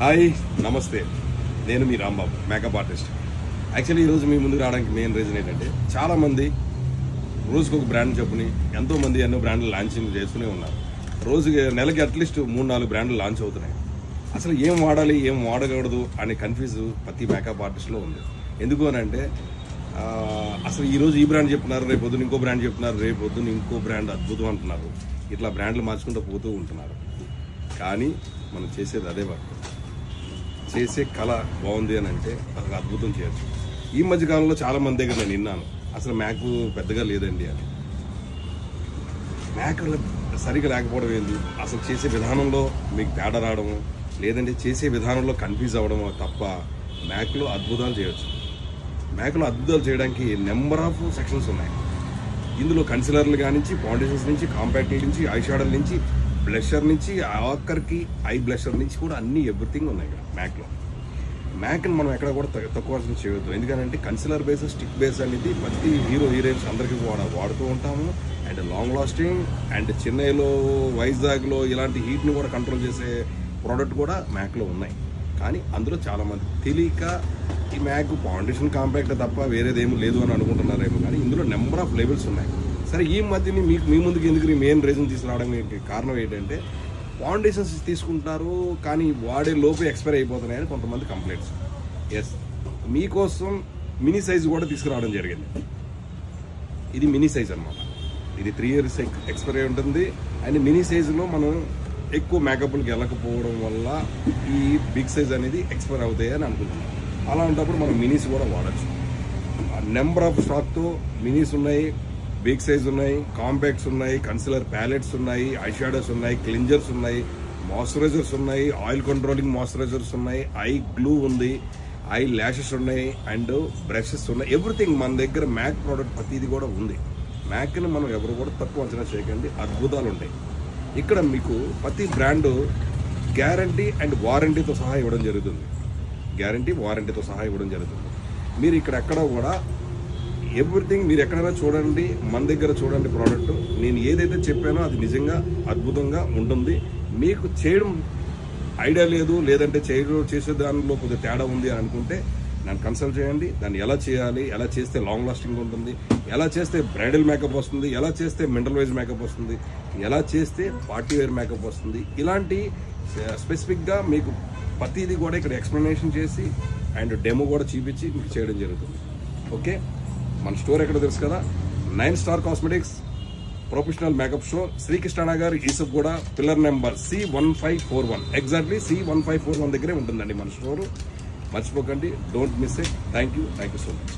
Hi నమస్తే, నేను మీ Rambabu, makeup artist. Actually ఈరోజు మీ ముందుకు రావడానికి మెయిన్ రీజన్ ఏంటంటే, చాలామంది రోజుకు ఒక బ్రాండ్ చెప్పుని ఎంతోమంది ఎన్నో బ్రాండ్లు లాంచింగ్ చేస్తూనే ఉన్నారు. నెలకి అట్లీస్ట్ 3-4 బ్రాండ్లు లాంచ్ అవుతున్నాయి. అసలు ఏం వాడాలి, ఏం వాడకూడదు అనే కన్ఫ్యూజ్ ప్రతి మేకప్ ఆర్టిస్ట్లో ఉంది. ఎందుకు అని అంటే, అసలు ఈరోజు ఈ బ్రాండ్ చెప్తున్నారు, రేపు పొద్దున ఇంకో బ్రాండ్ చెప్తున్నారు, రేపు పొద్దున ఇంకో బ్రాండ్ అద్భుతం అంటున్నారు. ఇట్లా బ్రాండ్లు మార్చుకుంటూ పోతూ ఉంటున్నారు. కానీ మనం చేసేది అదే వర్క్. చేసే కళ బాగుంది అని అంటే అసలు అద్భుతం చేయొచ్చు. ఈ మధ్యకాలంలో చాలా మంది దగ్గర నేను విన్నాను, అసలు మ్యాక్ పెద్దగా లేదండి అని. మ్యాక్ సరిగా లేకపోవడం ఏంది, అసలు చేసే విధానంలో మీకు తేడా రావడము, లేదంటే చేసే విధానంలో కన్ఫ్యూజ్ అవ్వడము తప్ప మ్యాక్లో అద్భుతాలు చేయొచ్చు. మ్యాక్లో అద్భుతాలు చేయడానికి నెంబర్ ఆఫ్ సెక్షన్స్ ఉన్నాయి. ఇందులో కన్సిలర్లు కానించి, ఫౌండేషన్స్ నుంచి, కాంపాక్ట్ల నుంచి, ఐ షాడోల నుంచి, బ్లషర్ నుంచి, ఆఖరికి ఐ బ్లషర్ నుంచి కూడా అన్ని ఎవ్రీథింగ్ ఉన్నాయి మ్యాక్లో. మ్యాక్ని మనం ఎక్కడ కూడా తక్కువ చేయవద్దు. ఎందుకంటే కన్సిలర్ బేస్, స్టిక్ బేస్ అనేది ప్రతి హీరోయిన్స్ అందరికీ కూడా వాడుతూ ఉంటాము. అండ్ లాంగ్ లాస్టింగ్, అండ్ చెన్నైలో, వైజాగ్లో ఇలాంటి హీట్ని కూడా కంట్రోల్ చేసే ప్రోడక్ట్ కూడా మ్యాక్లో ఉన్నాయి. కానీ అందులో చాలామంది తెలియక ఈ మ్యాక్ ఫౌండేషన్ కాంపాక్ట్ తప్ప వేరేదేమీ లేదు అని అనుకుంటున్నారేమో. కానీ ఇందులో నెంబర్ ఆఫ్ లెవెల్స్ ఉన్నాయి. సరే, ఈ మధ్యని మీ ముందుకు ఎందుకు మెయిన్ రీజన్ తీసుకురావడానికి కారణం ఏంటంటే, ఫౌండేషన్స్ తీసుకుంటారు కానీ వాడే లోపే ఎక్స్పైర్ అయిపోతున్నాయని కొంతమంది కంప్లైంట్స్. ఎస్, మీకోసం మినీ సైజు కూడా తీసుకురావడం జరిగింది. ఇది మినీ సైజ్ అనమాట. ఇది 3 years ఎక్స్పైర్ అయి ఉంటుంది. అండ్ మినీ సైజులో మనం ఎక్కువ మేకప్లకి వెళ్ళకపోవడం వల్ల ఈ బిగ్ సైజ్ అనేది ఎక్స్పైర్ అవుతాయి అని అనుకుంటున్నాం. అలాంటప్పుడు మనం మినీస్ కూడా వాడచ్చు. నెంబర్ ఆఫ్ స్టాక్తో మినీస్ ఉన్నాయి, బిగ్ సైజ్ ఉన్నాయి, కాంపాక్ట్స్ ఉన్నాయి, కన్సిలర్ ప్యాలెట్స్ ఉన్నాయి, ఐ షాడోస్ ఉన్నాయి, క్లింజర్స్ ఉన్నాయి, మాయిశ్చరైజర్స్ ఉన్నాయి, ఆయిల్ కంట్రోలింగ్ మాయిశ్చరైజర్స్ ఉన్నాయి, ఐ గ్లూ ఉంది, ఐ ల్యాషెస్ ఉన్నాయి, అండ్ బ్రషెస్ ఉన్నాయి. ఎవ్రీథింగ్ మన దగ్గర మ్యాక్ ప్రోడక్ట్ ప్రతిది కూడా ఉంది. మ్యాక్ని మనం ఎవరు కూడా తక్కువ అంచనా చేయకండి, అద్భుతాలు ఉంటాయి. ఇక్కడ మీకు ప్రతి బ్రాండ్ గ్యారంటీ అండ్ వారంటీతో సహా ఇవ్వడం జరుగుతుంది. గ్యారంటీ, వారంటీతో సహా ఇవ్వడం జరుగుతుంది. మీరు ఇక్కడ ఎక్కడ కూడా ఎవ్రీథింగ్ మీరు ఎక్కడైనా చూడండి, మన దగ్గర చూడండి ప్రోడక్ట్. నేను ఏదైతే చెప్పానో అది నిజంగా అద్భుతంగా ఉంటుంది. మీకు చేయడం ఐడియా లేదు, లేదంటే చేసే దానిలో కొద్దిగా తేడా ఉంది అని అనుకుంటే నన్ను కన్సల్ట్ చేయండి. దాన్ని ఎలా చేయాలి, ఎలా చేస్తే లాంగ్ లాస్టింగ్ ఉంటుంది, ఎలా చేస్తే బ్రైడల్ మేకప్ వస్తుంది, ఎలా చేస్తే మెంటల్ వైజ్ మేకప్ వస్తుంది, ఎలా చేస్తే పార్టీ వేర్ మేకప్ వస్తుంది, ఇలాంటి స్పెసిఫిక్గా మీకు ప్రతిదీ కూడా ఇక్కడ ఎక్స్ప్లెనేషన్ చేసి అండ్ డెమో కూడా చూపించి మీకు చేయడం జరుగుతుంది. ఓకే, మన స్టోర్ ఎక్కడ తెలుసు కదా, 9 Star Cosmetics professional makeup show, Srikrishnanagar, Yousufguda, pillar number C1541. Exactly C1541 దగ్గరే ఉంటుందండి మన స్టోరు. మర్చిపోకండి, don't miss it. Thank you so much.